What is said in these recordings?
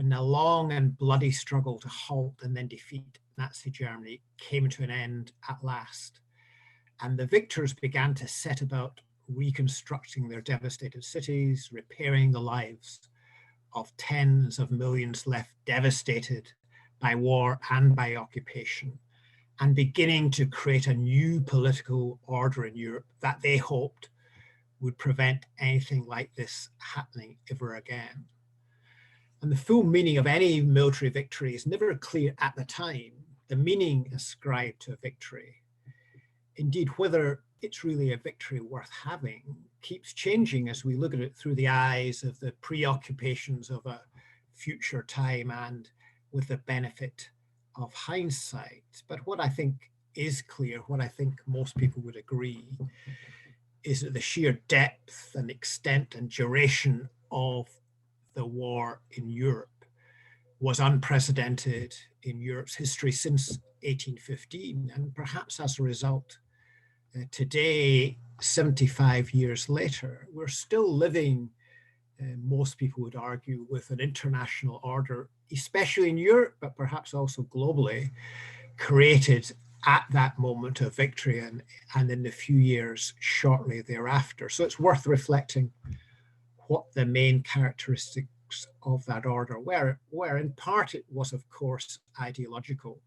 and a long and bloody struggle to halt and then defeat Nazi Germany came to an end at last. And the victors began to set about reconstructing their devastated cities, repairing the lives of tens of millions left devastated by war and by occupation, and beginning to create a new political order in Europe that they hoped would prevent anything like this happening ever again. And the full meaning of any military victory is never clear at the time, the meaning ascribed to a victory. Indeed, whether it's really a victory worth having keeps changing as we look at it through the eyes of the preoccupations of a future time and with the benefit of hindsight. But what I think is clear, what I think most people would agree, is that the sheer depth and extent and duration of the war in Europe was unprecedented in Europe's history since 1815. And perhaps as a result, today, 75 years later, we're still living, most people would argue, with an international order, especially in Europe, but perhaps also globally, created at that moment of victory and in the few years shortly thereafter. So it's worth reflecting what the main characteristics of that order were, where in part it was, of course, ideological,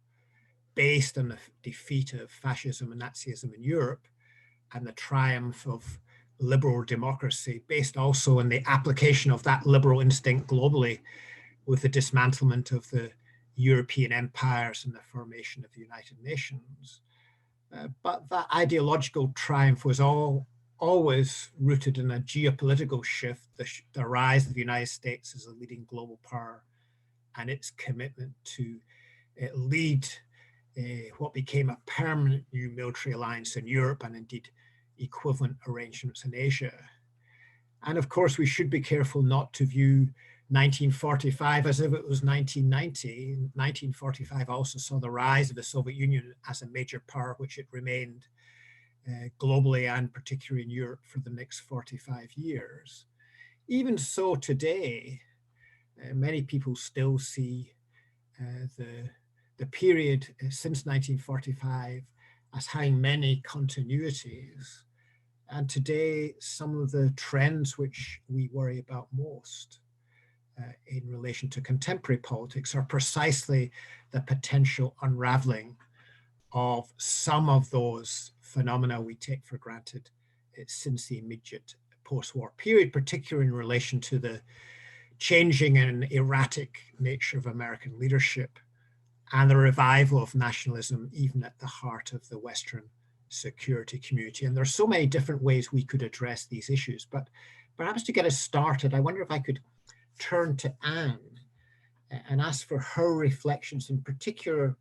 based on the defeat of fascism and Nazism in Europe and the triumph of liberal democracy, based also on the application of that liberal instinct globally with the dismantlement of the European empires and the formation of the United Nations. But that ideological triumph was always rooted in a geopolitical shift, the rise of the United States as a leading global power and its commitment to lead what became a permanent new military alliance in Europe and indeed equivalent arrangements in Asia. And of course, we should be careful not to view 1945 as if it was 1990. 1945 also saw the rise of the Soviet Union as a major power, which it remained globally and particularly in Europe for the next 45 years. Even so, today, many people still see the period since 1945 as having many continuities. And today, some of the trends which we worry about most in relation to contemporary politics are precisely the potential unraveling of some of those phenomena we take for granted since the immediate post-war period, particularly in relation to the changing and erratic nature of American leadership and the revival of nationalism, even at the heart of the Western security community. And there are so many different ways we could address these issues, but perhaps to get us started, I wonder if I could turn to Anne and ask for her reflections in particular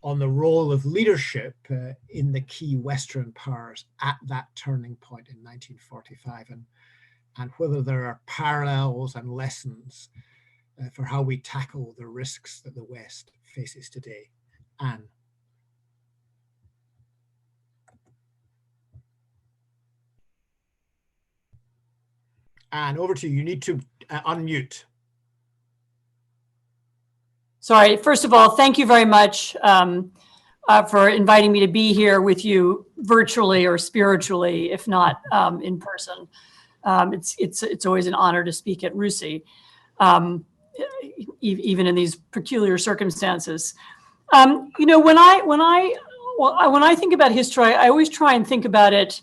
on the role of leadership in the key Western powers at that turning point in 1945, and whether there are parallels and lessons for how we tackle the risks that the West faces today. Anne. Anne, over to you. You need to unmute. Sorry, first of all, thank you very much for inviting me to be here with you virtually or spiritually, if not in person. It's always an honor to speak at RUSI, even in these peculiar circumstances. You know, when I think about history, I always try and think about it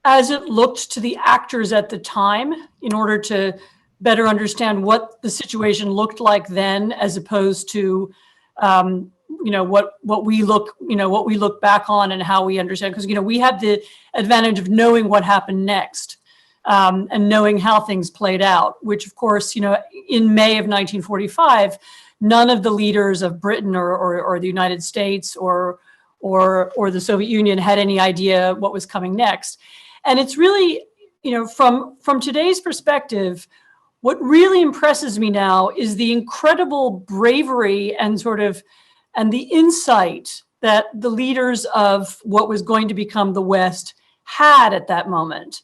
as it looked to the actors at the time in order to better understand what the situation looked like then, as opposed to, you know, what we look back on and how we understand. Because, you know, we had the advantage of knowing what happened next and knowing how things played out, which, of course, you know, in May of 1945, none of the leaders of Britain or the United States or the Soviet Union had any idea what was coming next. And it's really, you know, from today's perspective, what really impresses me now is the incredible bravery and the insight that the leaders of what was going to become the West had at that moment.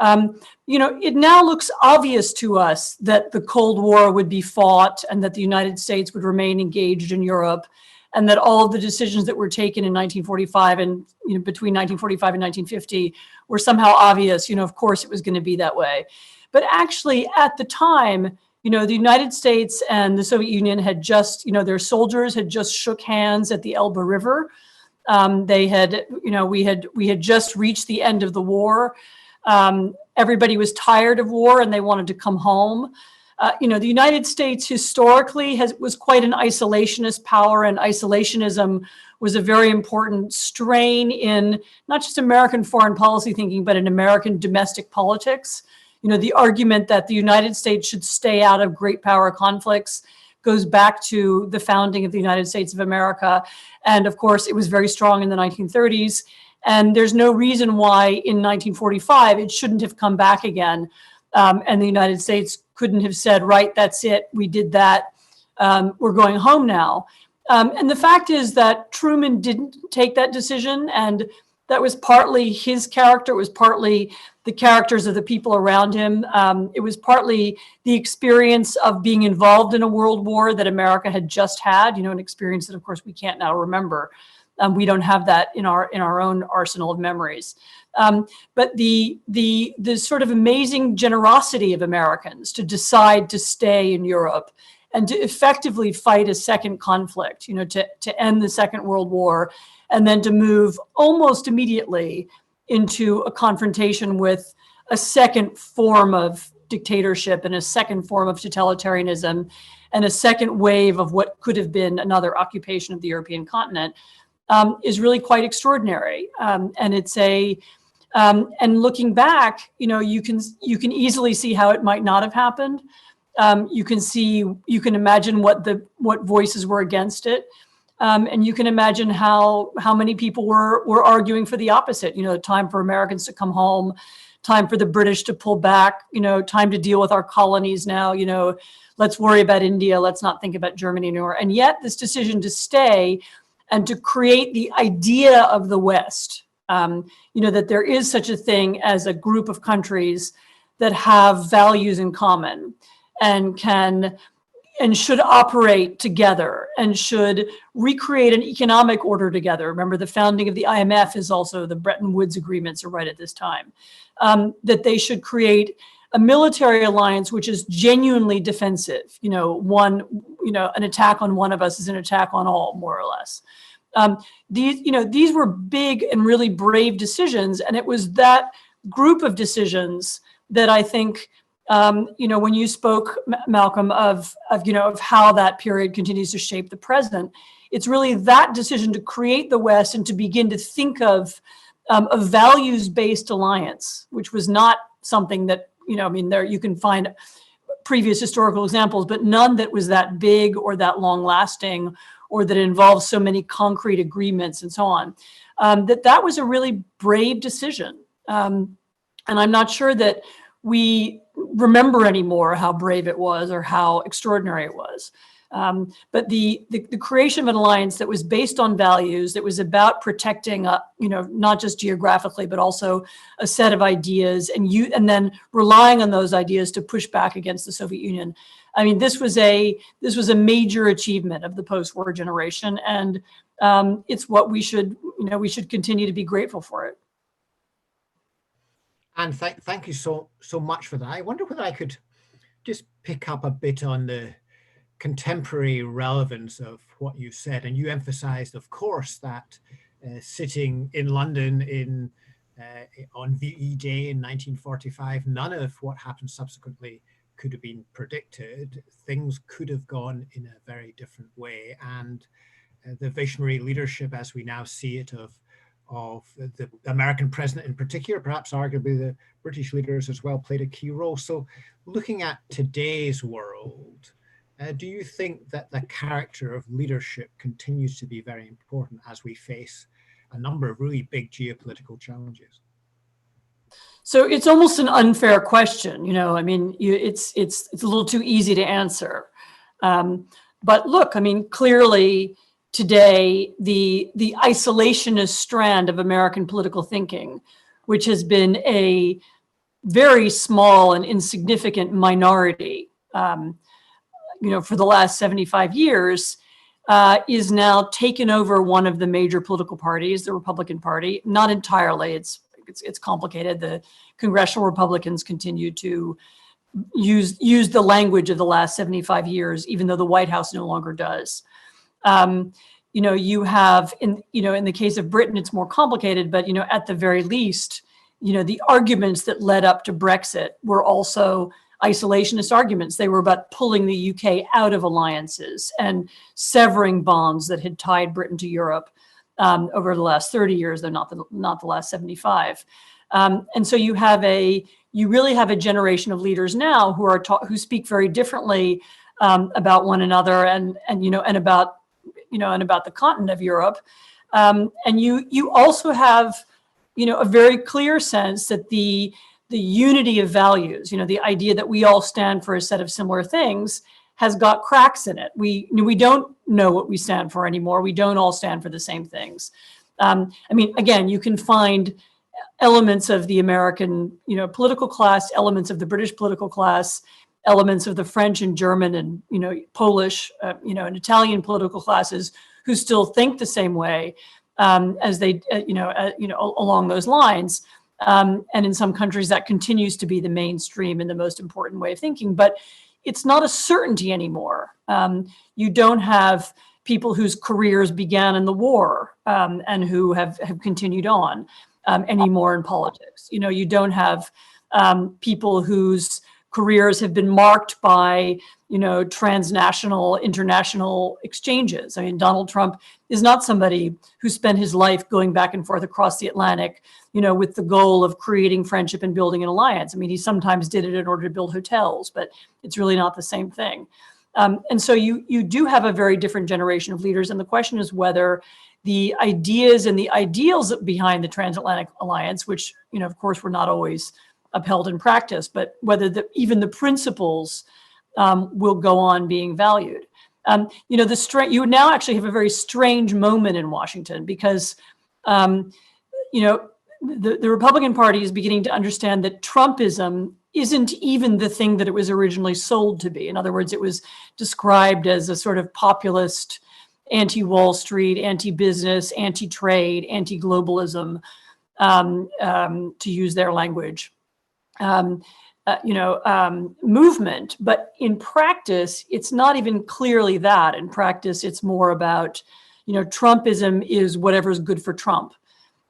It now looks obvious to us that the Cold War would be fought and that the United States would remain engaged in Europe, and that all of the decisions that were taken in 1945 and between 1945 and 1950 were somehow obvious. Of course it was going to be that way. But actually at the time, the United States and the Soviet Union had just, their soldiers had just shook hands at the Elbe River. We had just reached the end of the war. Everybody was tired of war and they wanted to come home. The United States historically was quite an isolationist power, and isolationism was a very important strain in not just American foreign policy thinking, but in American domestic politics. The argument that the United States should stay out of great power conflicts goes back to the founding of the United States of America. And of course, it was very strong in the 1930s. And there's no reason why in 1945 it shouldn't have come back again. And the United States couldn't have said, right, that's it, we did that, we're going home now. And the fact is that Truman didn't take that decision, and that was partly his character, it was partly the characters of the people around him. It was partly the experience of being involved in a world war that America had just had, an experience that of course we can't now remember. We don't have that in our own arsenal of memories. But the sort of amazing generosity of Americans to decide to stay in Europe and to effectively fight a second conflict, to end the Second World War, and then to move almost immediately into a confrontation with a second form of dictatorship and a second form of totalitarianism and a second wave of what could have been another occupation of the European continent, is really quite extraordinary. And it's and looking back, you can easily see how it might not have happened. You can imagine what voices were against it. And you can imagine how many people were arguing for the opposite, time for Americans to come home, time for the British to pull back, time to deal with our colonies now, let's worry about India, let's not think about Germany anymore. And yet this decision to stay and to create the idea of the West, that there is such a thing as a group of countries that have values in common and should operate together and should recreate an economic order together. Remember, the founding of the IMF is also the Bretton Woods agreements are right at this time. That they should create a military alliance which is genuinely defensive. An attack on one of us is an attack on all, more or less. These were big and really brave decisions, and it was that group of decisions that I think, when you spoke, Malcolm, of how that period continues to shape the present, it's really that decision to create the West and to begin to think of a values-based alliance, which was not something that, there you can find previous historical examples, but none that was that big or that long-lasting or that involves so many concrete agreements and so on. That was a really brave decision. And I'm not sure that we remember anymore how brave it was or how extraordinary it was. But the creation of an alliance that was based on values, that was about protecting, not just geographically, but also a set of ideas, and then relying on those ideas to push back against the Soviet Union. I mean, this was a major achievement of the post-war generation, and it's what we should continue to be grateful for it. And thank you so much for that. I wonder whether I could just pick up a bit on the contemporary relevance of what you said. And you emphasized, of course, that sitting in London on VE Day in 1945, none of what happened subsequently could have been predicted. Things could have gone in a very different way. And the visionary leadership, as we now see it, of the American president in particular, perhaps arguably the British leaders as well, played a key role. So looking at today's world, do you think that the character of leadership continues to be very important as we face a number of really big geopolitical challenges? So it's almost an unfair question, it's a little too easy to answer. But look, clearly today, the isolationist strand of American political thinking, which has been a very small and insignificant minority, for the last 75 years, is now taken over one of the major political parties, the Republican Party. Not entirely. It's complicated. The congressional Republicans continue to use the language of the last 75 years, even though the White House no longer does. You have in the case of Britain, it's more complicated, but at the very least, the arguments that led up to Brexit were also isolationist arguments. They were about pulling the UK out of alliances and severing bonds that had tied Britain to Europe over the last 30 years, though not the last 75. And so you really have a generation of leaders now who speak very differently about one another and about the continent of Europe. And you also have a very clear sense that the unity of values, the idea that we all stand for a set of similar things, has got cracks in it. We don't know what we stand for anymore. We don't all stand for the same things. Again, you can find elements of the American, political class, elements of the British political class, elements of the French and German and, Polish, and Italian political classes who still think the same way as they, along those lines. And in some countries that continues to be the mainstream and the most important way of thinking, but it's not a certainty anymore. You don't have people whose careers began in the war and who have continued on anymore in politics. You don't have people whose careers have been marked by, transnational, international exchanges. Donald Trump is not somebody who spent his life going back and forth across the Atlantic, with the goal of creating friendship and building an alliance. He sometimes did it in order to build hotels, but it's really not the same thing. And so you do have a very different generation of leaders. And the question is whether the ideas and the ideals behind the Transatlantic Alliance, which, of course, were not always upheld in practice, but whether even the principles will go on being valued. You now actually have a very strange moment in Washington because, the Republican Party is beginning to understand that Trumpism isn't even the thing that it was originally sold to be. In other words, it was described as a sort of populist, anti-Wall Street, anti-business, anti-trade, anti-globalism, to use their language. Movement, but in practice, it's not even clearly that. In practice, it's more about, Trumpism is whatever's good for Trump.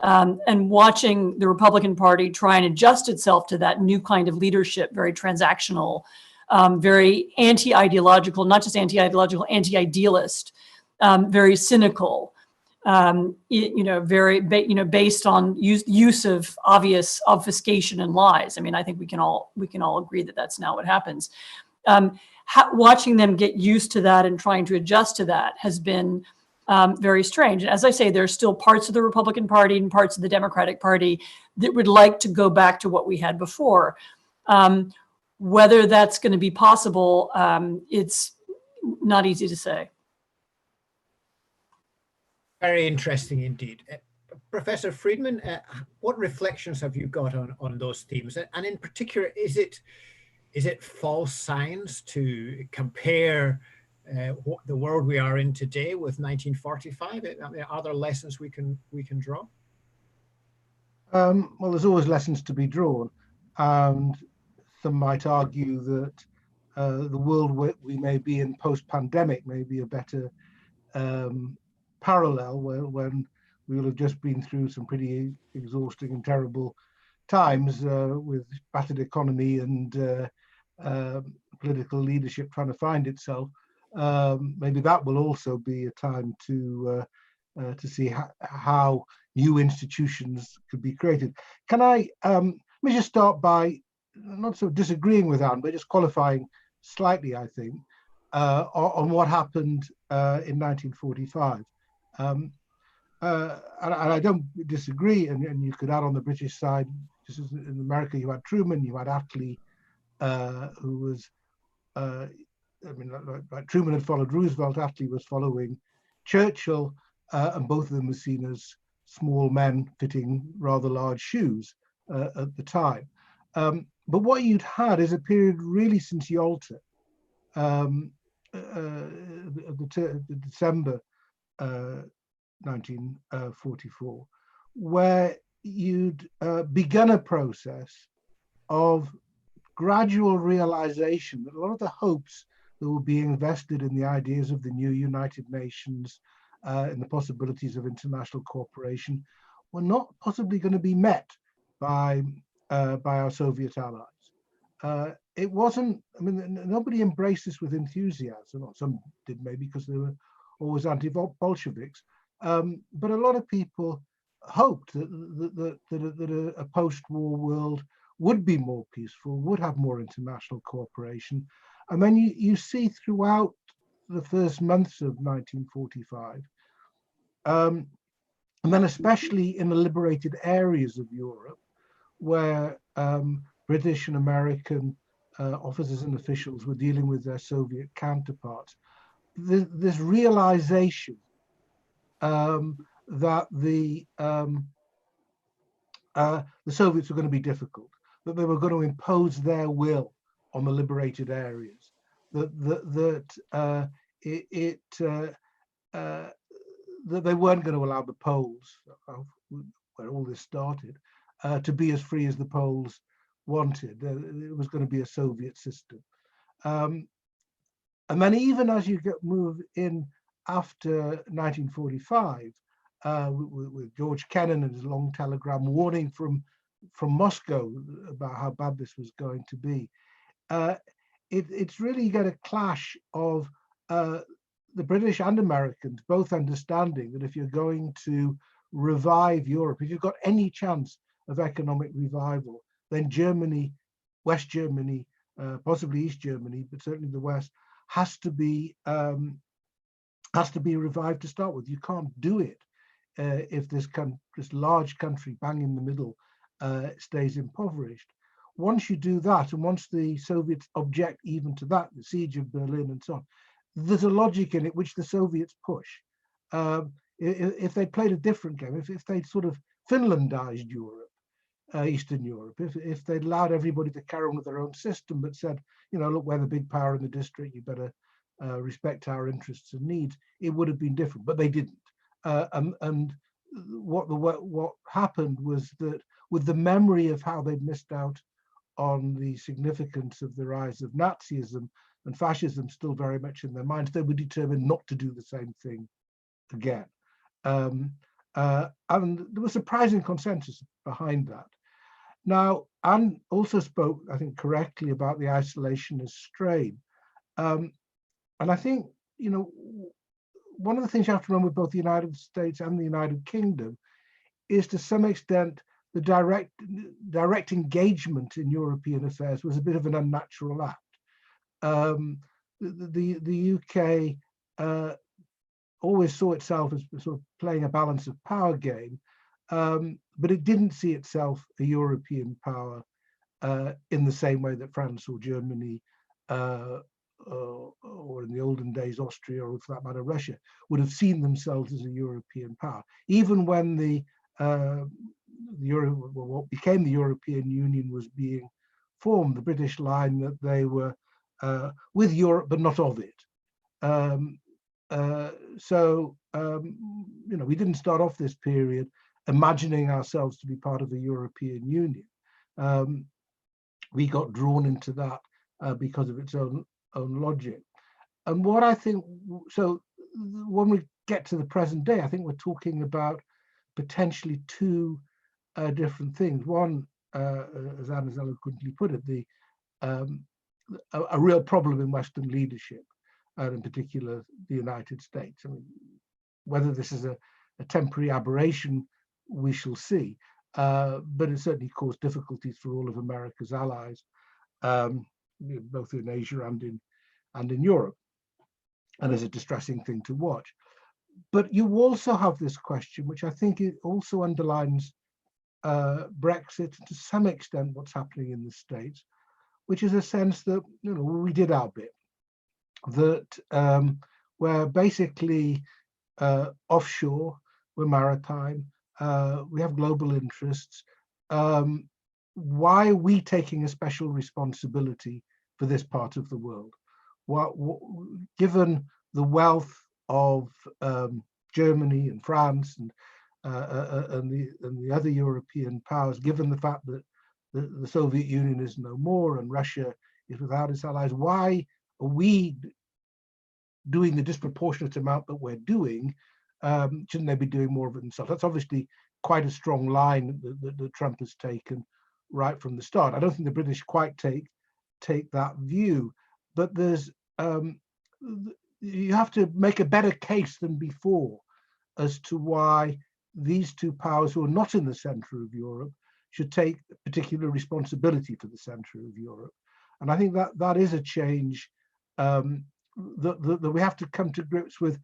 And watching the Republican Party try and adjust itself to that new kind of leadership, very transactional, very anti-ideological, not just anti-ideological, anti-idealist, very cynical, very based on use of obvious obfuscation and lies. I think we can all agree that that's not what happens. Watching them get used to that and trying to adjust to that has been very strange. And as I say, there's still parts of the Republican Party and parts of the Democratic Party that would like to go back to what we had before. Whether that's going to be possible, it's not easy to say. Very interesting indeed. Professor Freedman, what reflections have you got on those themes? And in particular, is it false science to compare the world we are in today with 1945? Are there lessons we can draw? Well, there's always lessons to be drawn, and some might argue that the world we may be in post-pandemic may be a better parallel, when we will have just been through some pretty exhausting and terrible times with battered economy and political leadership trying to find itself. Maybe that will also be a time to see how new institutions could be created. Can I let me just start by not so disagreeing with Anne, but just qualifying slightly, I think, on what happened in 1945. And I don't disagree, and you could add on the British side, just as in America, you had Truman, you had Attlee, who was, like Truman had followed Roosevelt, Attlee was following Churchill, and both of them were seen as small men fitting rather large shoes at the time. But what you'd had is a period really since Yalta, the December 1944, where you'd begun a process of gradual realization that a lot of the hopes that were being invested in the ideas of the new United Nations, in the possibilities of international cooperation, were not possibly going to be met by our Soviet allies. It wasn't, I mean, nobody embraced this with enthusiasm, or some did maybe because they were always anti-Bolsheviks, but a lot of people hoped that a post-war world would be more peaceful, would have more international cooperation. And then you see throughout the first months of 1945, and then especially in the liberated areas of Europe, where British and American officers and officials were dealing with their Soviet counterparts, this realization that the Soviets were going to be difficult, that they were going to impose their will on the liberated areas, that they weren't going to allow the Poles, where all this started, to be as free as the Poles wanted. It was going to be a Soviet system. And then even as you move in after 1945, with George Kennan and his long telegram warning from Moscow about how bad this was going to be, it's really got a clash of the British and Americans both understanding that if you're going to revive Europe, if you've got any chance of economic revival, then Germany, West Germany, possibly East Germany, but certainly the West, has to be revived to start with. You can't do it if this large country, bang in the middle, stays impoverished. Once you do that, and once the Soviets object even to that, the siege of Berlin and so on, there's a logic in it which the Soviets push. If they played a different game, if they'd sort of Finlandized Europe, Eastern Europe, if they'd allowed everybody to carry on with their own system, but said, you know, look, we're the big power in the district, you better respect our interests and needs, it would have been different, but they didn't. And what happened was that with the memory of how they'd missed out on the significance of the rise of Nazism and fascism still very much in their minds, they were determined not to do the same thing again. And there was surprising consensus behind that. Now, Anne also spoke, I think, correctly about the isolationist strain. And I think, you know, one of the things you have to remember with both the United States and the United Kingdom is, to some extent, the direct engagement in European affairs was a bit of an unnatural act. The UK always saw itself as sort of playing a balance of power game, but it didn't see itself a European power in the same way that France or Germany, or in the olden days Austria, or for that matter Russia, would have seen themselves as a European power. Even when what became the European Union was being formed, the British line that they were with Europe but not of it. You know, we didn't start off this period imagining ourselves to be part of the European Union. We got drawn into that because of its own logic. And what I think, so when we get to the present day, I think we're talking about potentially two different things. One, as Anne has eloquently put it, a real problem in Western leadership, and in particular the United States. I mean, whether this is a temporary aberration, we shall see, but it certainly caused difficulties for all of America's allies, both in Asia and in Europe, and is a distressing thing to watch. But you also have this question, which I think it also underlines Brexit, to some extent what's happening in the States, which is a sense that, you know, we did our bit, that we're basically offshore, we're maritime, we have global interests, why are we taking a special responsibility for this part of the world? Given the wealth of Germany and France and the other European powers, given the fact that the Soviet Union is no more and Russia is without its allies, why are we doing the disproportionate amount that we're doing? Shouldn't they be doing more of it themselves? That's obviously quite a strong line that Trump has taken right from the start. I don't think the British quite take that view, but there's you have to make a better case than before as to why these two powers who are not in the center of Europe should take particular responsibility for the center of Europe. And I think that is a change that we have to come to grips with,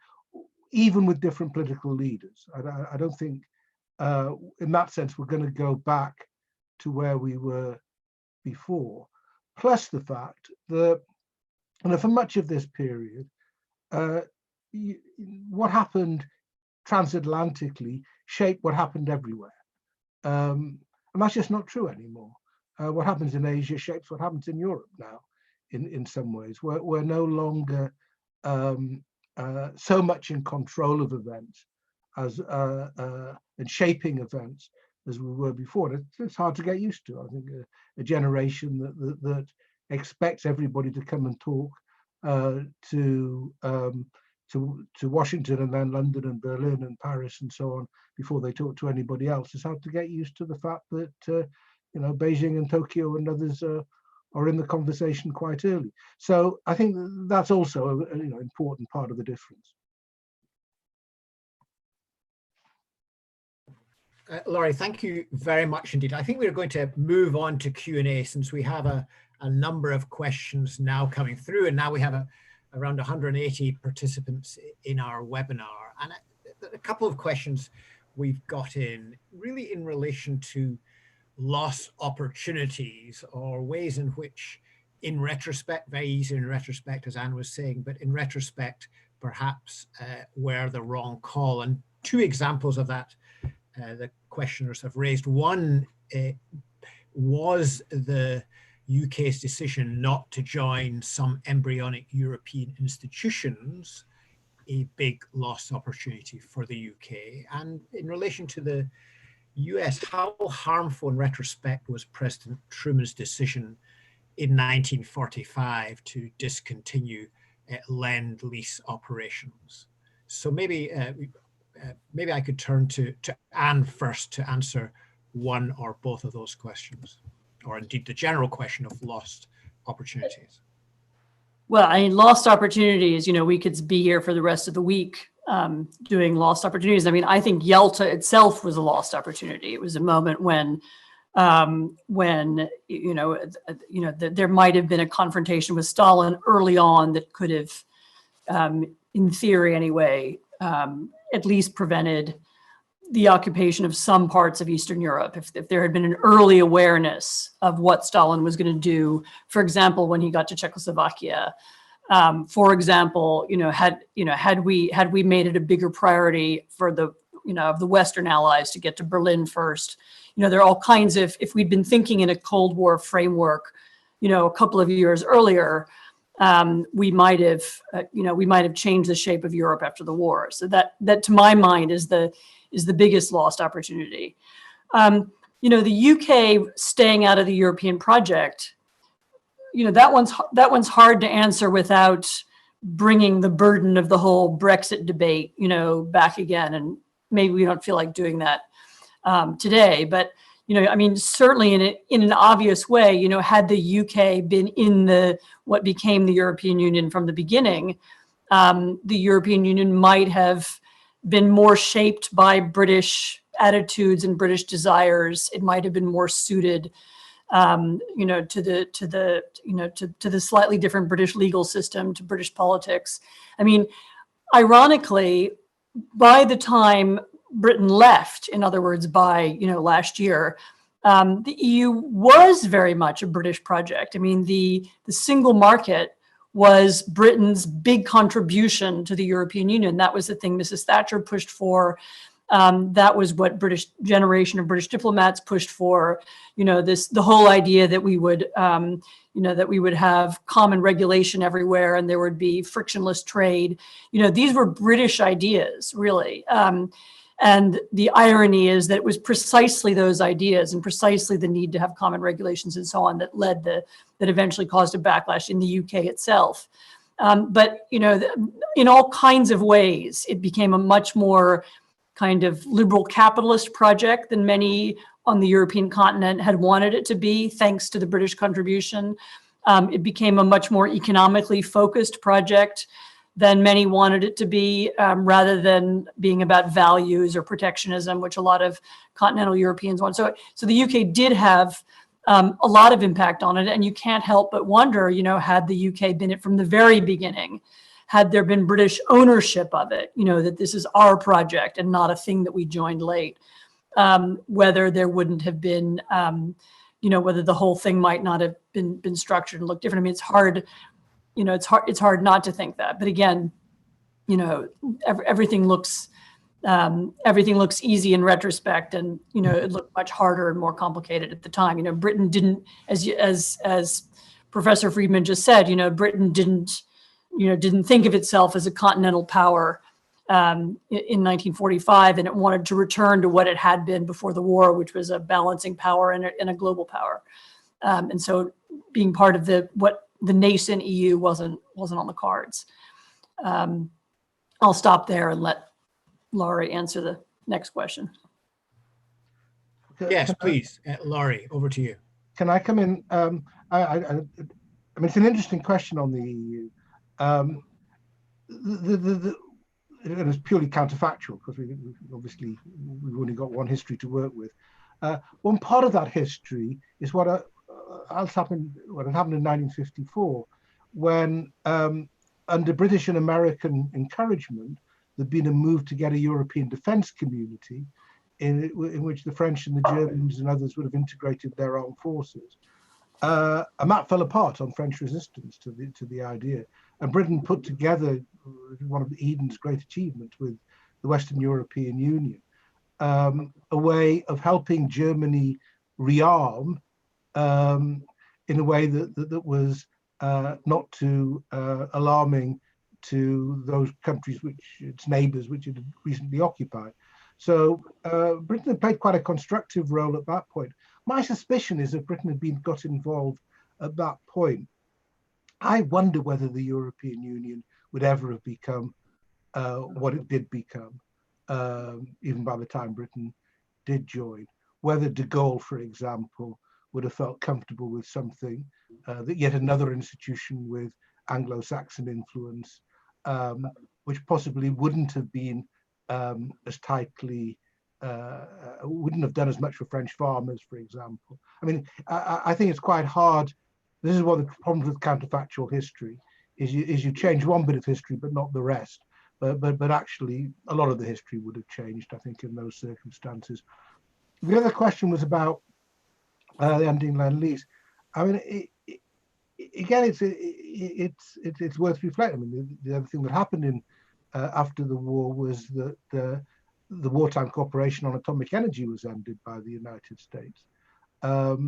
even with different political leaders. I don't think in that sense we're going to go back to where we were before. Plus the fact that, for much of this period, what happened transatlantically shaped what happened everywhere. And that's just not true anymore. What happens in Asia shapes what happens in Europe now, in some ways. We're no longer so much in control of events as and shaping events as we were before. And it's hard to get used to. I think a generation that expects everybody to come and talk to Washington and then London and Berlin and Paris and so on before they talk to anybody else. It's hard to get used to the fact that Beijing and Tokyo and others are in the conversation quite early. So I think that's also an important part of the difference. Laurie, thank you very much indeed. I think we're going to move on to Q&A since we have a number of questions now coming through, and now we have around 180 participants in our webinar. And a couple of questions we've got really in relation to lost opportunities, or ways in which, in retrospect, very easy in retrospect, as Anne was saying, but in retrospect, perhaps were the wrong call. And two examples of that the questioners have raised. One was the UK's decision not to join some embryonic European institutions, a big lost opportunity for the UK. And in relation to the US, how harmful in retrospect was President Truman's decision in 1945 to discontinue Lend-Lease operations? So maybe I could turn to Anne first to answer one or both of those questions, or indeed the general question of lost opportunities. Well, I mean, lost opportunities, we could be here for the rest of the week doing lost opportunities. I mean, I think Yalta itself was a lost opportunity. It was a moment when there might have been a confrontation with Stalin early on that could have, in theory anyway, at least prevented the occupation of some parts of Eastern Europe. If there had been an early awareness of what Stalin was going to do, for example, when he got to Czechoslovakia, for example, had we made it a bigger priority for the Western allies to get to Berlin first, there are all kinds of, if we'd been thinking in a Cold War framework, a couple of years earlier, we might have changed the shape of Europe after the war. So that to my mind is the biggest lost opportunity. The UK staying out of the European project, that one's hard to answer without bringing the burden of the whole Brexit debate, back again. And maybe we don't feel like doing that today, but certainly in an obvious way, had the UK been in what became the European Union from the beginning, the European Union might have been more shaped by British attitudes and British desires. It might have been more suited, to the slightly different British legal system, to British politics. I mean, ironically, by the time Britain left, in other words, by last year, the EU was very much a British project. I mean, the single market was Britain's big contribution to the European Union. That was the thing Mrs. Thatcher pushed for. That was what generation of British diplomats pushed for, the whole idea that we would, that we would have common regulation everywhere and there would be frictionless trade. These were British ideas, really. And the irony is that it was precisely those ideas and precisely the need to have common regulations and so on that that eventually caused a backlash in the UK itself. But, in all kinds of ways, it became a much more kind of liberal capitalist project than many on the European continent had wanted it to be, thanks to the British contribution. It became a much more economically focused project than many wanted it to be, rather than being about values or protectionism, which a lot of continental Europeans want. So the UK did have a lot of impact on it, and you can't help but wonder, had the UK been it from the very beginning, had there been British ownership of it, that this is our project and not a thing that we joined late, whether there wouldn't have been, whether the whole thing might not have been structured and look different. I mean, it's hard. It's hard not to think that. But again, everything looks easy in retrospect, and it looked much harder and more complicated at the time. Britain didn't, as Professor Freedman just said, Britain didn't think of itself as a continental power in 1945, and it wanted to return to what it had been before the war, which was a balancing power and a global power. And so, being part of the nascent EU wasn't on the cards. I'll stop there and let Laurie answer the next question. Yes, please, Laurie, over to you. Can I come in? I mean, it's an interesting question on the EU. It is purely counterfactual because we've only got one history to work with. One part of that history is what happened in 1954, when under British and American encouragement, there'd been a move to get a European defence community in which the French and the Germans and others would have integrated their armed forces. And that fell apart on French resistance to the idea. And Britain put together one of Eden's great achievements with the Western European Union, a way of helping Germany rearm in a way that was not too alarming to those countries, its neighbours, which it had recently occupied. So Britain had played quite a constructive role at that point. My suspicion is if Britain had got involved at that point, I wonder whether the European Union would ever have become what it did become, even by the time Britain did join. Whether de Gaulle, for example, would have felt comfortable with something that yet another institution with Anglo-Saxon influence, which possibly wouldn't have been as tightly, wouldn't have done as much for French farmers, for example. I mean, I think it's quite hard. This is one of the problems with counterfactual history, is you change one bit of history, but not the rest. But actually, a lot of the history would have changed, I think, in those circumstances. The other question was about the ending Lend-Lease. I mean, again, it's worth reflecting. I mean, the other thing that happened after the war was that the wartime cooperation on atomic energy was ended by the United States. Our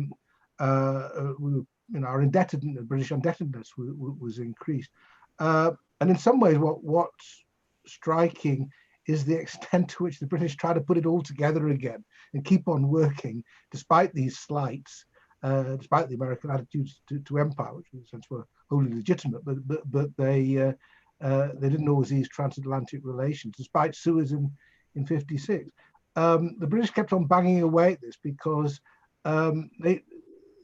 indebtedness, British indebtedness, was increased, and in some ways, what's striking is the extent to which the British try to put it all together again and keep on working despite these slights, despite the American attitudes to empire, which in a sense were wholly legitimate, but they didn't always ease transatlantic relations, despite Suez in 56. The British kept on banging away at this because the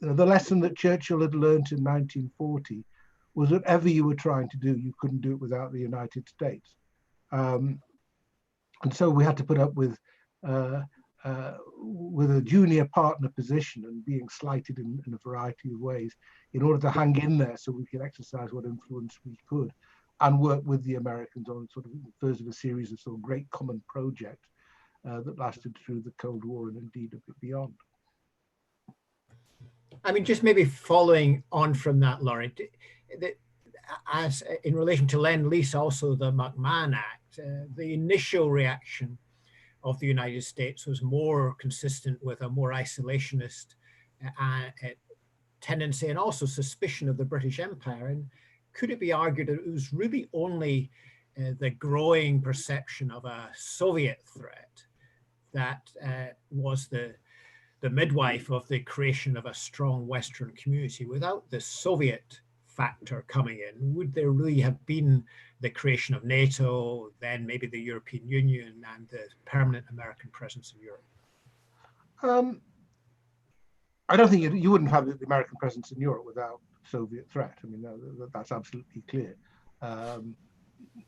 lesson that Churchill had learned in 1940 was that whatever you were trying to do, you couldn't do it without the United States. And so we had to put up with a junior partner position and being slighted in a variety of ways in order to hang in there so we could exercise what influence we could and work with the Americans on sort of the first of a series of sort of great common projects that lasted through the Cold War and indeed a bit beyond. I mean, just maybe following on from that, Laurie, as in relation to Lend-Lease, also the McMahon Act, the initial reaction of the United States was more consistent with a more isolationist tendency and also suspicion of the British Empire. And could it be argued that it was really only the growing perception of a Soviet threat that was the midwife of the creation of a strong Western community? Without the Soviet factor coming in, would there really have been the creation of NATO, then maybe the European Union, and the permanent American presence in Europe? I don't think you wouldn't have the American presence in Europe without Soviet threat. I mean, that's absolutely clear.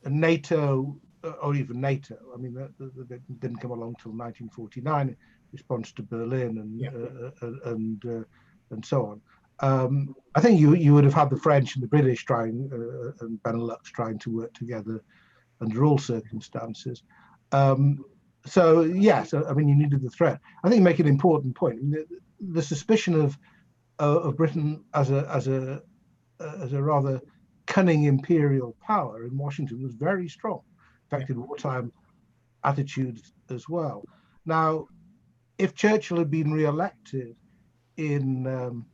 NATO, or even NATO, I mean, that didn't come along till 1949 in response to Berlin and so on. I think you would have had the French and the British trying and Benelux trying to work together under all circumstances. So yes, I mean, you needed the threat. I think you make an important point. I mean, the suspicion of Britain as a rather cunning imperial power in Washington was very strong, affected wartime attitudes as well. Now, if Churchill had been re-elected in the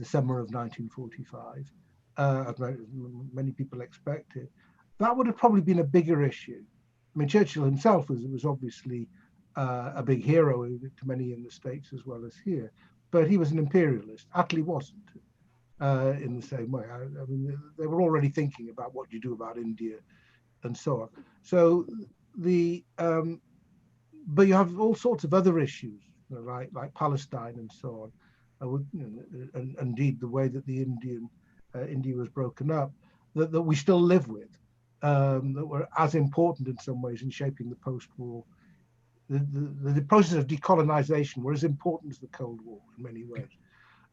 summer of 1945, as many people expected, that would have probably been a bigger issue. I mean, Churchill himself was obviously a big hero to many in the States as well as here, but he was an imperialist. Attlee wasn't in the same way. I mean, they were already thinking about what you do about India and so on. So but you have all sorts of other issues, like Palestine and so on, and indeed the way that the India was broken up, that we still live with, that were as important in some ways in shaping the post-war. The process of decolonization were as important as the Cold War in many ways,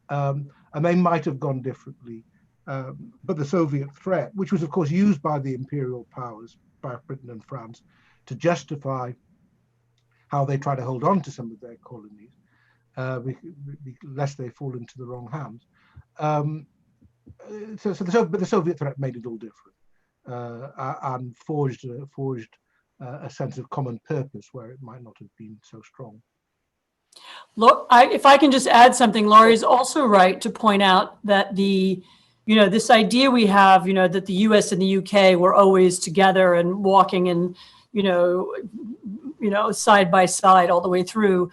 and they might have gone differently. But the Soviet threat, which was of course used by the imperial powers, by Britain and France, to justify how they try to hold on to some of their colonies, lest they fall into the wrong hands. But the Soviet threat made it all different, and forged a sense of common purpose where it might not have been so strong. Look, if I can just add something, Laurie's also right to point out that this idea we have, that the US and the UK were always together and walking in, side by side all the way through,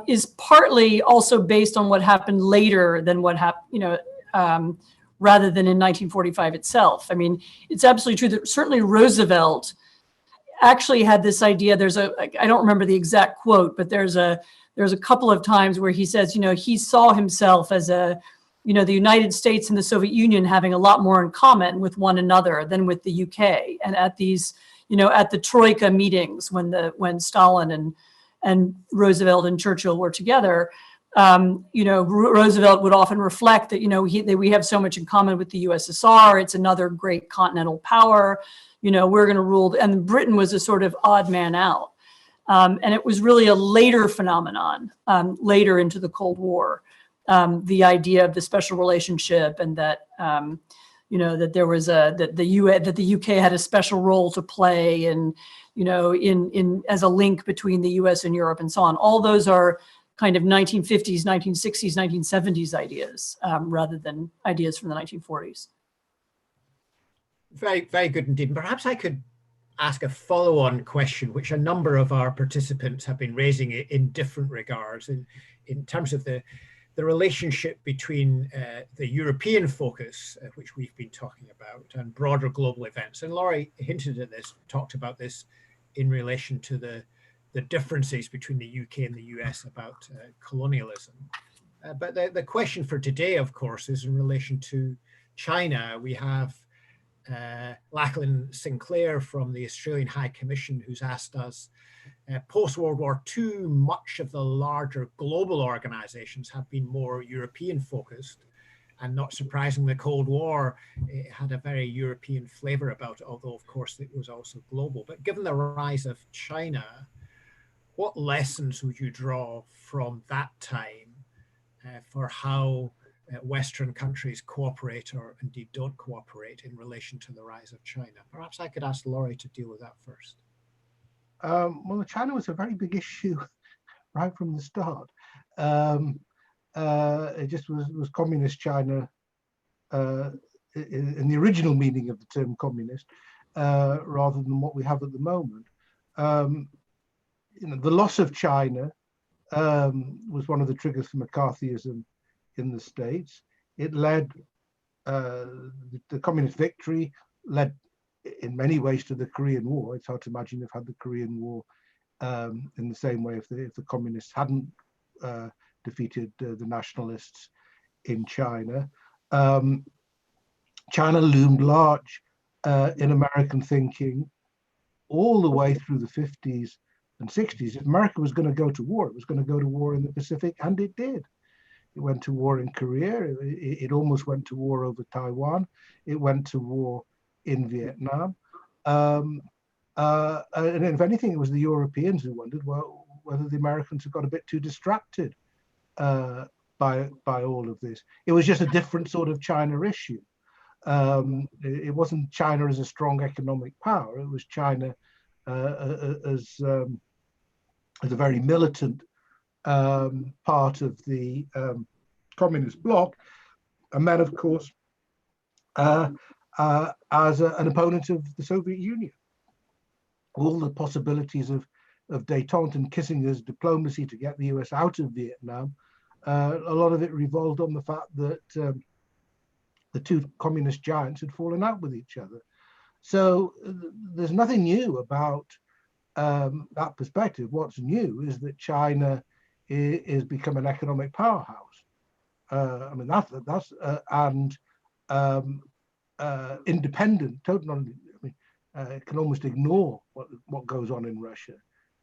is partly also based on what happened later than what happened, rather than in 1945 itself. I mean, it's absolutely true that certainly Roosevelt actually had this idea. I don't remember the exact quote, but there's a couple of times where he says, he saw himself as the United States and the Soviet Union having a lot more in common with one another than with the UK. And at these, at the Troika meetings when Stalin and Roosevelt and Churchill were together, Roosevelt would often reflect that, that we have so much in common with the USSR. It's another great continental power. We're going to rule. And Britain was a sort of odd man out. And it was really a later phenomenon, later into the Cold War, the idea of the special relationship, and that, that there was that the UK had a special role to play, and, in as a link between the US and Europe and so on. All those are kind of 1950s, 1960s, 1970s ideas, rather than ideas from the 1940s. Very, very good indeed. Perhaps I could ask a follow-on question, which a number of our participants have been raising in different regards, in terms of the relationship between the European focus, which we've been talking about, and broader global events. And Laurie hinted at this, talked about this in relation to the differences between the UK and the US about colonialism. But the question for today, of course, is in relation to China. We have Lachlan Sinclair from the Australian High Commission, who's asked us, post-World War II, much of the larger global organizations have been more European focused, and not surprisingly, the Cold War, it had a very European flavor about it, although of course it was also global. But given the rise of China, what lessons would you draw from that time for how Western countries cooperate or indeed don't cooperate in relation to the rise of China? Perhaps I could ask Laurie to deal with that first. Well, China was a very big issue right from the start. It just was communist China in the original meaning of the term communist, rather than what we have at the moment. The loss of China was one of the triggers for McCarthyism in the States. It led, the communist victory led in many ways to the Korean War. It's hard to imagine they've had the Korean War in the same way if the communists hadn't defeated the nationalists in China. China loomed large in American thinking all the way through the 50s and 60s. If America was going to go to war, it was going to go to war in the Pacific, and it did. It went to war in Korea. It almost went to war over Taiwan. It went to war in Vietnam. And if anything, it was the Europeans who wondered, well, whether the Americans had got a bit too distracted by all of this. It was just a different sort of China issue. It wasn't China as a strong economic power. It was China as a very militant part of the communist bloc, and then, of course, as an opponent of the Soviet Union. All the possibilities of détente and Kissinger's diplomacy to get the US out of Vietnam, a lot of it revolved on the fact that the two communist giants had fallen out with each other. So there's nothing new about that perspective. What's new is that China is become an economic powerhouse. I mean, that's independent. Totally, can almost ignore what goes on in Russia.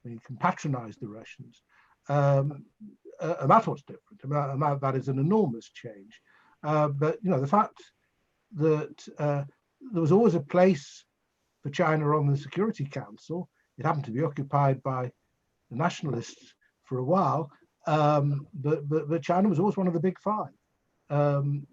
I mean, can patronize the Russians, and that's what's different. I mean, that is an enormous change. But the fact that there was always a place for China on the Security Council. It happened to be occupied by the nationalists for a while, but China was always one of the big five. In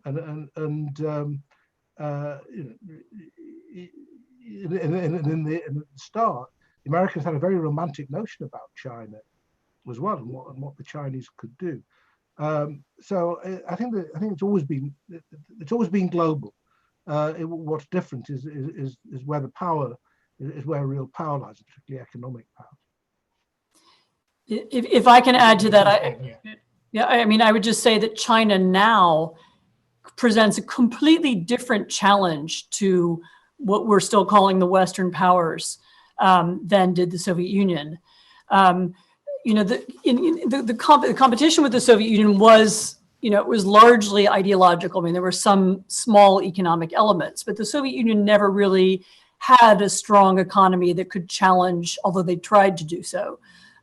the start, the Americans had a very romantic notion about China as well, and what the Chinese could do. So I think it's always been global. What's different is where the power is, where real power lies, particularly economic power. If I can add to that, I mean, I would just say that China now presents a completely different challenge to what we're still calling the Western powers than did the Soviet Union. The competition with the Soviet Union was, it was largely ideological. I mean, there were some small economic elements, but the Soviet Union never really had a strong economy that could challenge, although they tried to do so.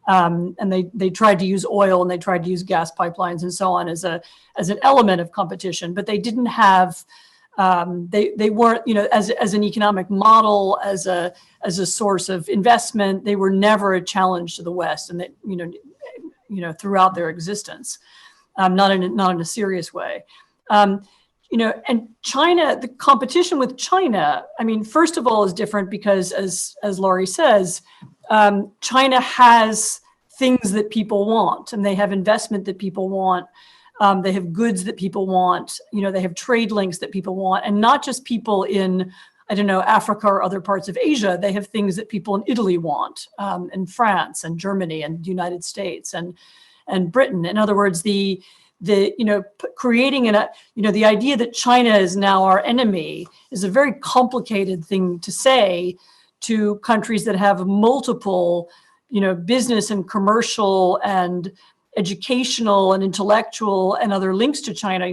And they tried to use oil and they tried to use gas pipelines and so on as an element of competition, but they didn't have, they weren't, as an economic model, as a source of investment, they were never a challenge to the West, and that, throughout their existence, not in a serious way. And China, the competition with China, I mean, first of all, is different because, as Laurie says, China has things that people want, and they have investment that people want. They have goods that people want. They have trade links that people want, and not just people in, Africa or other parts of Asia. They have things that people in Italy want, and France and Germany and the United States and Britain. In other words, creating the idea that China is now our enemy is a very complicated thing to say to countries that have multiple, business and commercial and educational and intellectual and other links to China.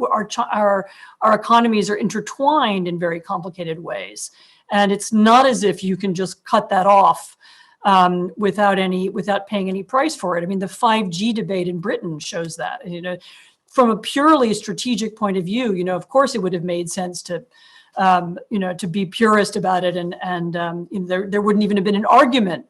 Our economies are intertwined in very complicated ways, and it's not as if you can just cut that off without paying any price for it. I mean, the 5G debate in Britain shows that. From a purely strategic point of view, of course, it would have made sense to be purist about it, and there wouldn't even have been an argument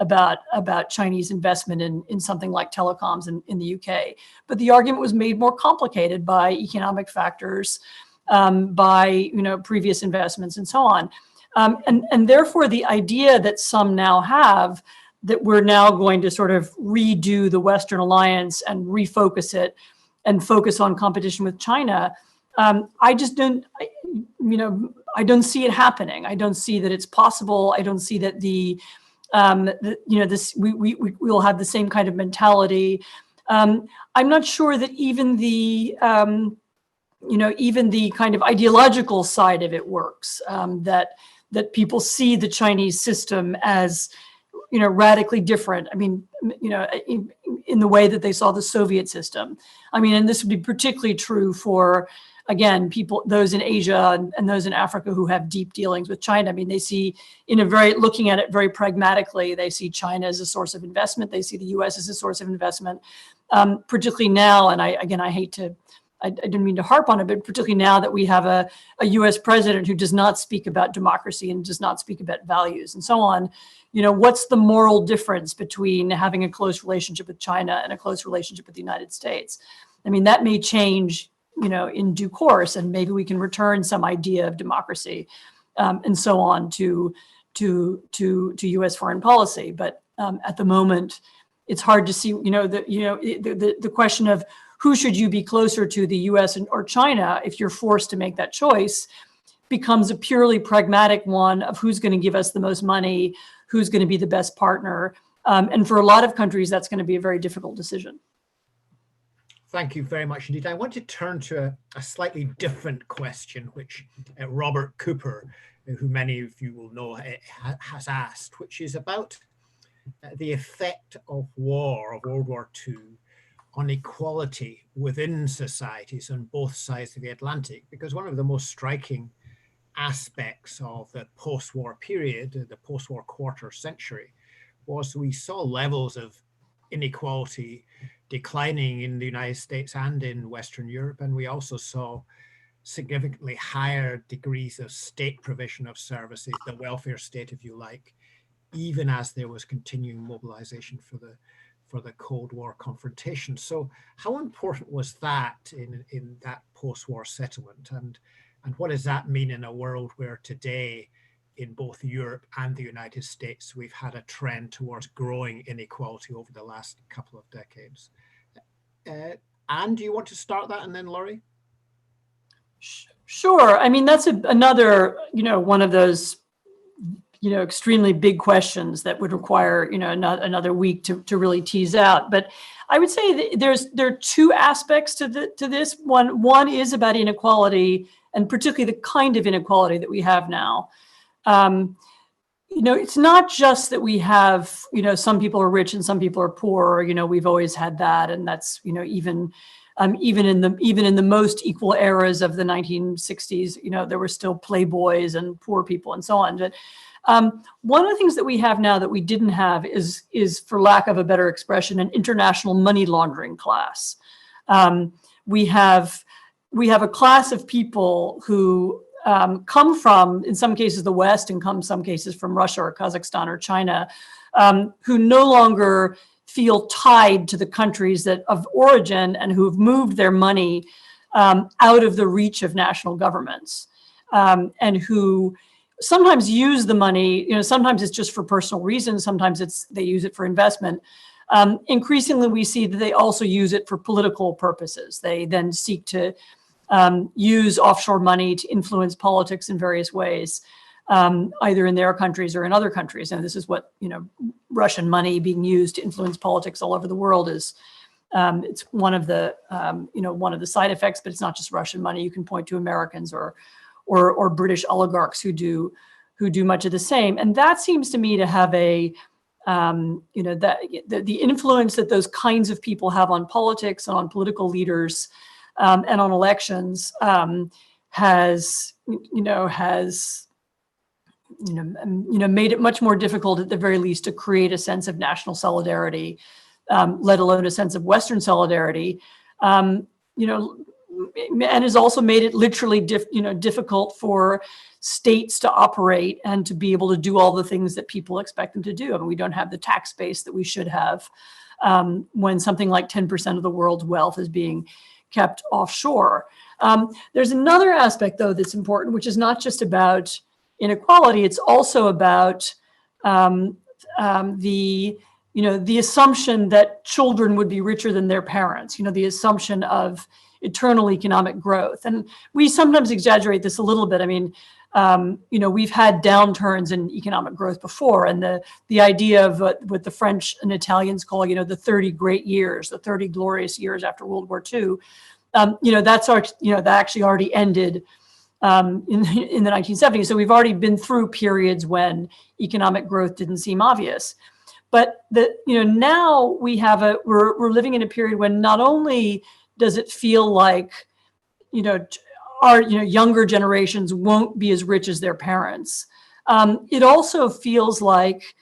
about Chinese investment in something like telecoms in the UK. But the argument was made more complicated by economic factors, by previous investments and so on. And therefore, the idea that some now have that we're now going to sort of redo the Western alliance and refocus it and focus on competition with China, I just don't, I don't see it happening. I don't see that it's possible. I don't see that we will have the same kind of mentality. I'm not sure that even the kind of ideological side of it works, that people see the Chinese system as, radically different. I mean, in the way that they saw the Soviet system. I mean, and this would be particularly true for, again, those in Asia and those in Africa who have deep dealings with China. I mean, they see, looking at it very pragmatically, they see China as a source of investment. They see the US as a source of investment, particularly now. And I didn't mean to harp on it, but particularly now that we have a US president who does not speak about democracy and does not speak about values and so on. What's the moral difference between having a close relationship with China and a close relationship with the United States? I mean, that may change, in due course, and maybe we can return some idea of democracy and so on to US foreign policy. But at the moment, it's hard to see, the question of who should you be closer to, the US or China, if you're forced to make that choice, becomes a purely pragmatic one of who's going to give us the most money, who's going to be the best partner. And for a lot of countries, that's going to be a very difficult decision. Thank you very much indeed. I want to turn to a slightly different question, which Robert Cooper, who many of you will know, has asked, which is about the effect of World War II, on equality within societies on both sides of the Atlantic. Because one of the most striking aspects of the post-war period, the post-war quarter century, was we saw levels of inequality declining in the United States and in Western Europe. And we also saw significantly higher degrees of state provision of services, the welfare state, if you like, even as there was continuing mobilization for the Cold War confrontation. So how important was that in that post-war settlement? And what does that mean in a world where today, in both Europe and the United States, we've had a trend towards growing inequality over the last couple of decades? Anne, do you want to start that, and then Laurie? Sure. I mean, that's another, one of those, extremely big questions that would require, another week to really tease out. But I would say that there are two aspects to this. One is about inequality, and particularly the kind of inequality that we have now. It's not just that we have, some people are rich and some people are poor. We've always had that, and that's, even in the most equal eras of the 1960s, there were still playboys and poor people and so on. But one of the things that we have now that we didn't have is, for lack of a better expression, an international money laundering class. We have a class of people who come from, in some cases, the West, and some cases from Russia or Kazakhstan or China, who no longer feel tied to the countries of origin, and who have moved their money out of the reach of national governments, and who sometimes use the money, sometimes it's just for personal reasons, sometimes they use it for investment. Increasingly, we see that they also use it for political purposes. They then seek to use offshore money to influence politics in various ways, either in their countries or in other countries. And this is what, Russian money being used to influence politics all over the world is. It's one of the side effects, but it's not just Russian money. You can point to Americans or British oligarchs who do much of the same. And that seems to me to have the influence that those kinds of people have on politics and on political leaders and on elections has made it much more difficult, at the very least, to create a sense of national solidarity, let alone a sense of Western solidarity. And has also made it literally difficult for states to operate and to be able to do all the things that people expect them to do. I mean, we don't have the tax base that we should have when something like 10% of the world's wealth is being kept offshore. There's another aspect, though, that's important, which is not just about inequality, it's also about the assumption that children would be richer than their parents, the assumption of eternal economic growth. And we sometimes exaggerate this a little bit. I mean, we've had downturns in economic growth before, and the idea of what the French and Italians call, the 30 great years, the 30 glorious years after World War II, that actually already ended in the 1970s. So we've already been through periods when economic growth didn't seem obvious. But now we're living in a period when not only does it feel like our younger generations won't be as rich as their parents, it also feels like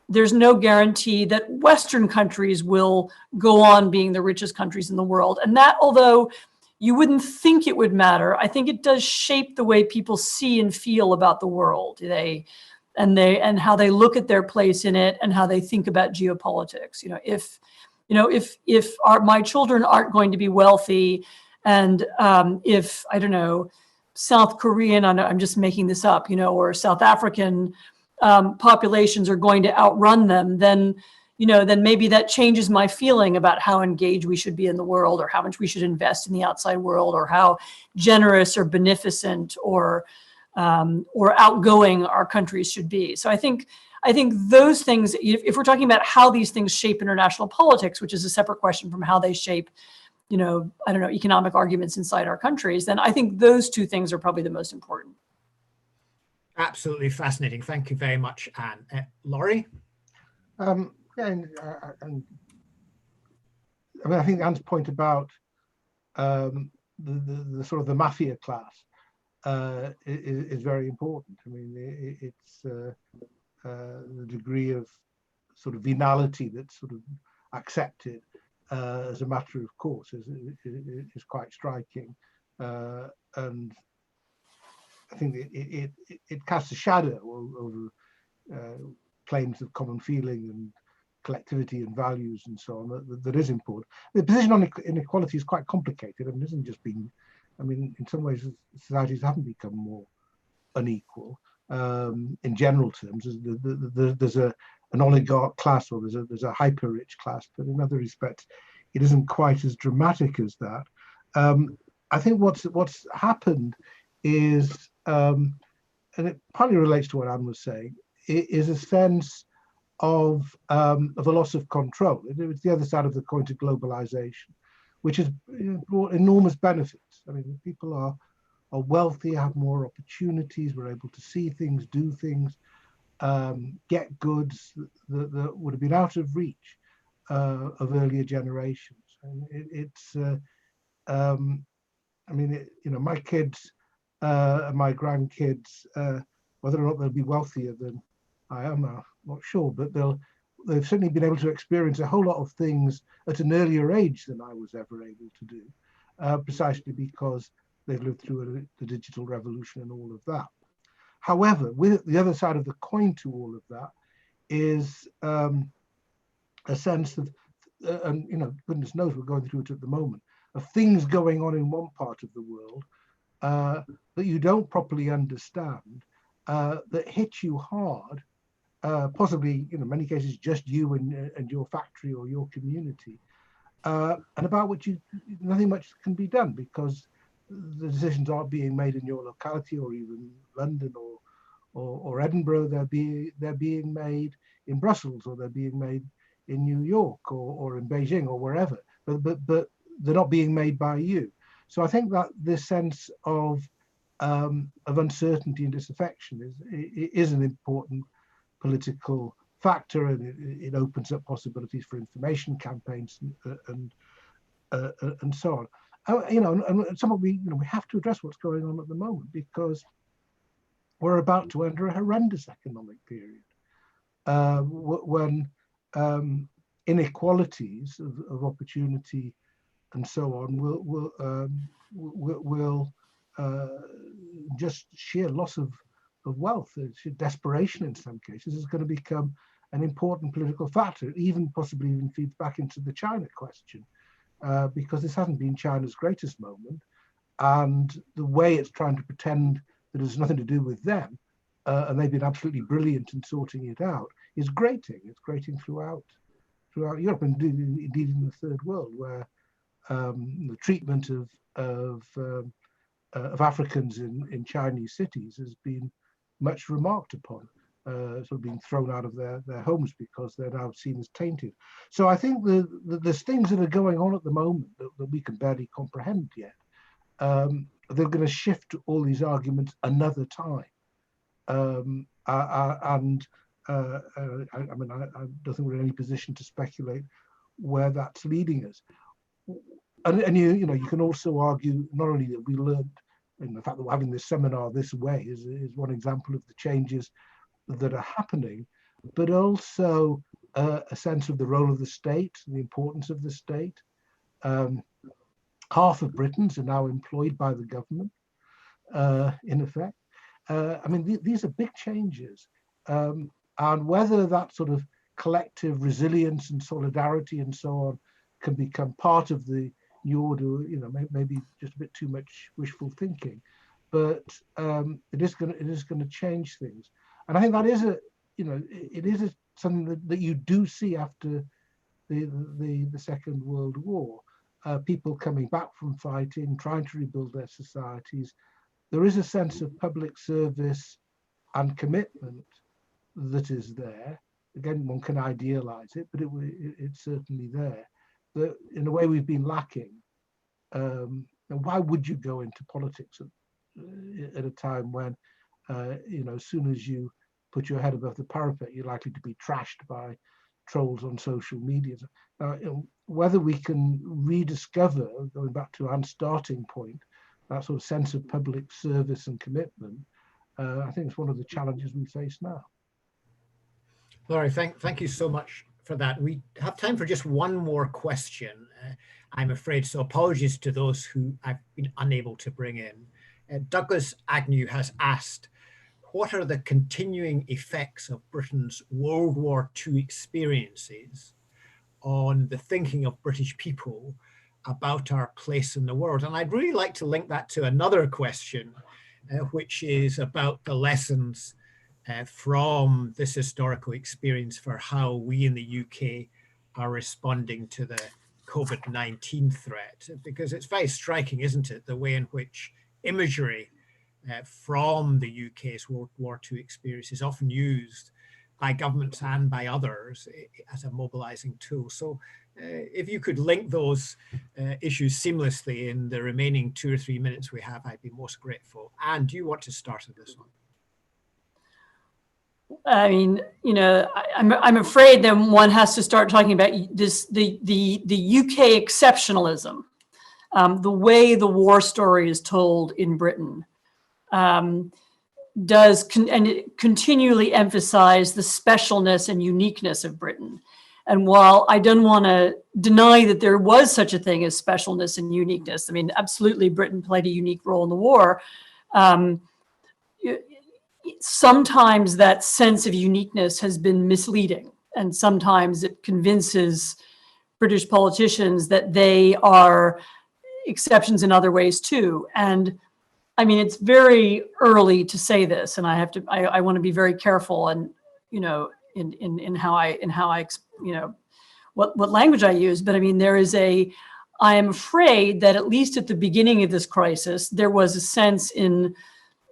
there's no guarantee that Western countries will go on being the richest countries in the world. And that, although you wouldn't think it would matter, I think it does shape the way people see and feel about the world. And how they look at their place in it, and how they think about geopolitics. If my children aren't going to be wealthy, and if, I don't know, South Korean, I'm just making this up, or South African populations are going to outrun them, then maybe that changes my feeling about how engaged we should be in the world, or how much we should invest in the outside world, or how generous or beneficent or outgoing our countries should be. So I think those things, if we're talking about how these things shape international politics, which is a separate question from how they shape, economic arguments inside our countries, then I think those two things are probably the most important. Absolutely fascinating. Thank you very much, Anne. Laurie? I think Anne's point about the sort of the mafia class is very important. I mean, it's the degree of sort of venality that's sort of accepted as a matter of course is quite striking, and I think it casts a shadow over claims of common feeling and collectivity and values and so on that is important. The position on inequality is quite complicated. I mean, it hasn't just been, in some ways societies haven't become more unequal in general terms. There's an oligarch class, or there's a hyper rich class, but in other respects it isn't quite as dramatic as that. I think what's happened is, and it partly relates to what Anne was saying, is a sense of a loss of control. It's the other side of the coin to globalization, which has brought enormous benefits. I mean, people are wealthy, have more opportunities, we're able to see things, do things, get goods that would have been out of reach of earlier generations. And my kids and my grandkids, whether or not they'll be wealthier than I am, I'm not sure, but they've certainly been able to experience a whole lot of things at an earlier age than I was ever able to do, precisely because they've lived through the digital revolution and all of that. However, with the other side of the coin to all of that is a sense of, and goodness knows we're going through it at the moment, of things going on in one part of the world that you don't properly understand, that hit you hard, possibly, in many cases, just you and your factory or your community, and about which nothing much can be done because the decisions aren't being made in your locality or even London or Edinburgh. They're being made in Brussels, or they're being made in New York or in Beijing or wherever, but they're not being made by you. So I think that this sense of uncertainty and disaffection is an important political factor, and it opens up possibilities for information campaigns and so on. And some of we have to address what's going on at the moment, because we're about to enter a horrendous economic period when inequalities of opportunity and so on will just sheer loss of wealth, sheer desperation in some cases is going to become an important political factor, possibly even feeds back into the China question. Because this hasn't been China's greatest moment, and the way it's trying to pretend that it's nothing to do with them and they've been absolutely brilliant in sorting it out, is grating. It's grating throughout Europe, and indeed in the third world, where the treatment of Africans in Chinese cities has been much remarked upon, sort of being thrown out of their homes because they're now seen as tainted. So I think there's things that are going on at the moment that we can barely comprehend yet. They're going to shift all these arguments another time. I mean, I don't think we're in any position to speculate where that's leading us. And you can also argue not only that we learned, and the fact that we're having this seminar this way is one example of the changes that are happening, but also a sense of the role of the state, the importance of the state. Half of Britons are now employed by the government, in effect. I mean, these are big changes, and whether that sort of collective resilience and solidarity and so on can become part of the new order, maybe just a bit too much wishful thinking, but it is going to change things. And I think that is something that you do see after the Second World War. People coming back from fighting, trying to rebuild their societies. There is a sense of public service and commitment that is there. Again, one can idealize it, but it's certainly there. That in a way we've been lacking. And why would you go into politics at a time when, as soon as you put your head above the parapet, you're likely to be trashed by trolls on social media? Whether we can rediscover, going back to Anne's starting point, that sort of sense of public service and commitment, I think it's one of the challenges we face now. Laurie, thank you so much for that. We have time for just one more question, I'm afraid, so apologies to those who I've been unable to bring in. Douglas Agnew has asked, what are the continuing effects of Britain's World War II experiences on the thinking of British people about our place in the world? And I'd really like to link that to another question, which is about the lessons from this historical experience for how we in the UK are responding to the COVID-19 threat. Because it's very striking, isn't it, the way in which imagery from the UK's World War II experience is often used by governments and by others as a mobilizing tool. So if you could link those issues seamlessly in the remaining 2 or 3 minutes we have, I'd be most grateful. Anne, do you want to start on this one? I mean, I'm afraid that one has to start talking about this, the UK exceptionalism, the way the war story is told in Britain. Does continually emphasize the specialness and uniqueness of Britain. And while I don't want to deny that there was such a thing as specialness and uniqueness, I mean, absolutely Britain played a unique role in the war. Sometimes that sense of uniqueness has been misleading, and sometimes it convinces British politicians that they are exceptions in other ways too. And I mean, it's very early to say this, and I want to be very careful, and in how I what language I use. But I mean, I am afraid that at least at the beginning of this crisis, there was a sense in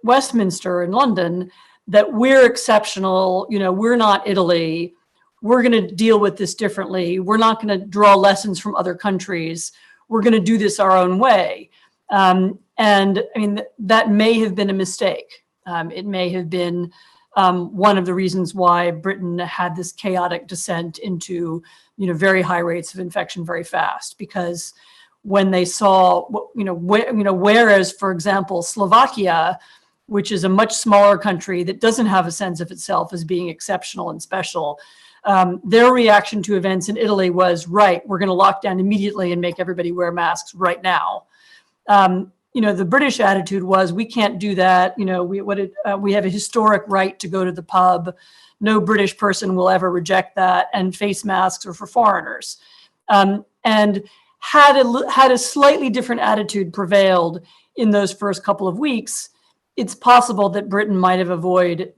Westminster in London that we're exceptional. We're not Italy. We're going to deal with this differently. We're not going to draw lessons from other countries. We're going to do this our own way. And I mean, that may have been a mistake. It may have been one of the reasons why Britain had this chaotic descent into, very high rates of infection very fast, because when they saw, whereas, for example, Slovakia, which is a much smaller country that doesn't have a sense of itself as being exceptional and special, their reaction to events in Italy was, right, we're going to lock down immediately and make everybody wear masks right now. The British attitude was, we can't do that. We have a historic right to go to the pub. No British person will ever reject that. And face masks are for foreigners. And had a slightly different attitude prevailed in those first couple of weeks, it's possible that Britain might have avoided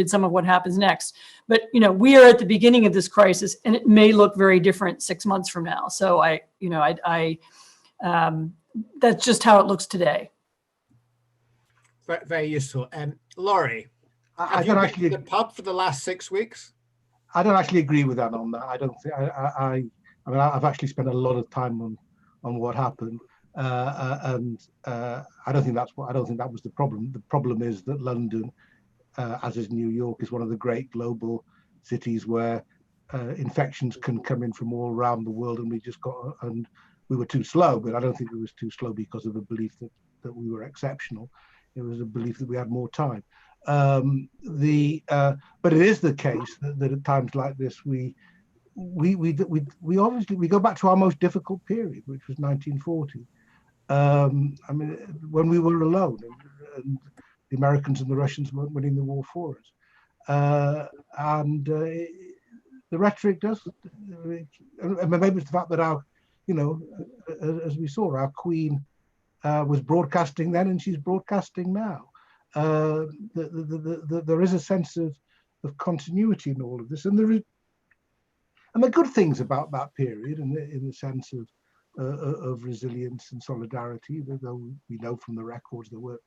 some of what happens next. But, you know, we are at the beginning of this crisis, and it may look very different 6 months from now. So that's just how it looks today. Very useful. Laurie, I have don't you been actually to the pub for the last 6 weeks? I don't actually agree with that on that. I don't think I mean, I've actually spent a lot of time on what happened, and I don't think that was the problem. The problem is that London, as is New York, is one of the great global cities where infections can come in from all around the world, and we were too slow. But I don't think it was too slow because of a belief that we were exceptional. It was a belief that we had more time. But it is the case that at times like this we obviously go back to our most difficult period, which was 1940. I mean, when we were alone, and the Americans and the Russians weren't winning the war for us, the rhetoric does. And maybe it's the fact that as we saw, our Queen was broadcasting then, and she's broadcasting now. There is a sense of continuity in all of this, and the good things about that period, in the sense of resilience and solidarity, though we know from the records they weren't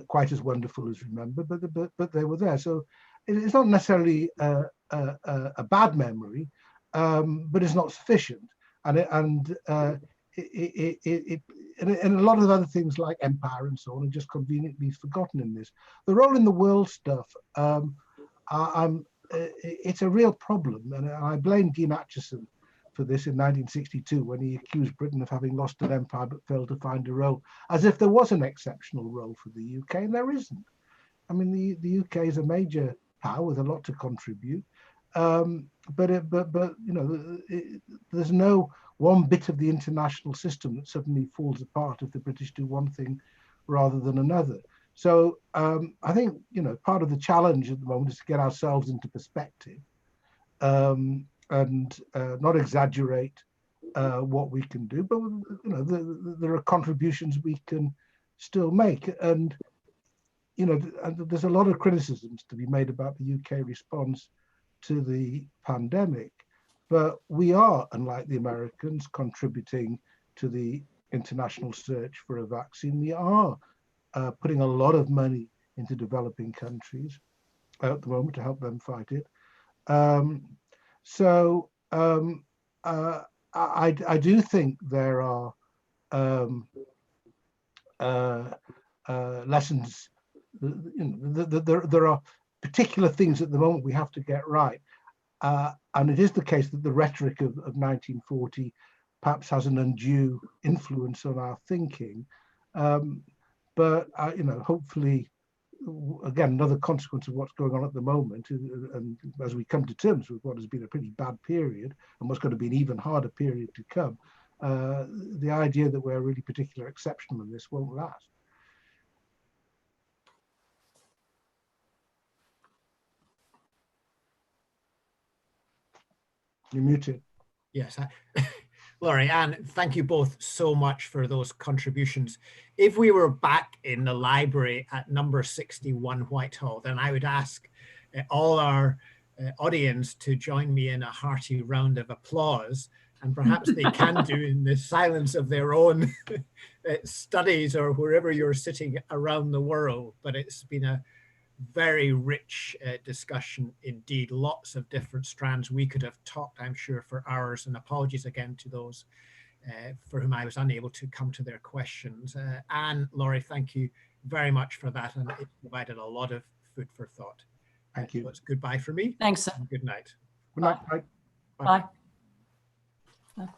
quite as wonderful as remember, but they were there. So it's not necessarily a bad memory, but it's not sufficient, and a lot of other things like empire and so on are just conveniently forgotten in this. The role in the world stuff, it's a real problem, and I blame Dean Acheson for this in 1962 when he accused Britain of having lost an empire but failed to find a role, as if there was an exceptional role for the UK, and there isn't. I mean, the UK is a major power with a lot to contribute, but there's no one bit of the international system that suddenly falls apart if the British do one thing rather than another. So I think, part of the challenge at the moment is to get ourselves into perspective, and not exaggerate what we can do, but there are contributions we can still make, and there's a lot of criticisms to be made about the UK response to the pandemic. But we are, unlike the Americans, contributing to the international search for a vaccine. We are putting a lot of money into developing countries at the moment to help them fight it. I do think there are lessons. There are particular things at the moment we have to get right. And it is the case that the rhetoric of 1940 perhaps has an undue influence on our thinking. But hopefully, again, another consequence of what's going on at the moment, and as we come to terms with what has been a pretty bad period and what's going to be an even harder period to come, the idea that we're really particularly exceptional in this won't last. You're muted. Yes. Laurie, Anne, thank you both so much for those contributions. If we were back in the library at number 61 Whitehall, then I would ask all our audience to join me in a hearty round of applause, and perhaps they can do in the silence of their own studies or wherever you're sitting around the world. But it's been a very rich discussion indeed, lots of different strands. We could have talked, I'm sure, for hours, and apologies again to those for whom I was unable to come to their questions. Anne, Laurie, thank you very much for that, and it provided a lot of food for thought. Thank you. So it's goodbye for me. Thanks. Good night. Good night. Bye. Bye.